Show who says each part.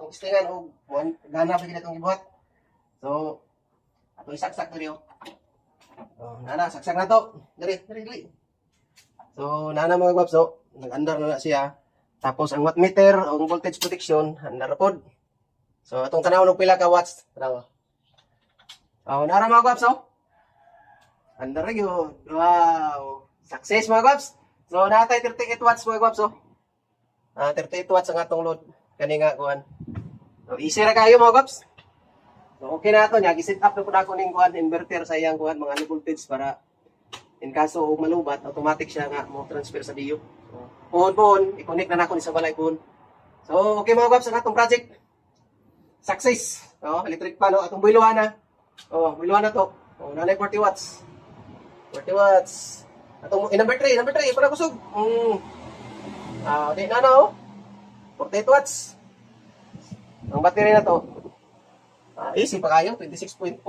Speaker 1: itong istingan o gana pa itong ibuhat. So, ato isaksak diri oh. Nana, saksak na to. Dali. So, nana mga gwabs, so, nag-andar na siya. Tapos, ang wattmeter, ang voltage protection, andar pod. So, itong tanaw ng pila ka watts. Tanaw. Oh, nara mga gwabs, oh. Andar na yun. Wow. Success mga gwabs. So, natay 38 watts mga gwabs, oh. 38 watts ang atong load. Kani nga, kuhan. So, easy na kayo mga gwabs. So, okay na ito niya. Gisit up na po na ako ng kuhan, inverter sa iyang kuhan, mga low voltage para in kaso malubat, automatic siya nga mo transfer sa diyo. So, puhon, i-connect na ako ni sa balay puhon. So, okay mga gwabs, ang atong project. Success. Oh, electric pan, oh. Atong builuhan na. Oh, builuhan na to. Oh, nanay 40 watts. 40 watts. Atong, number 3, para kusog. Di na oh. 48 watts. Ang battery na to. Easy pa kayo, 26.4.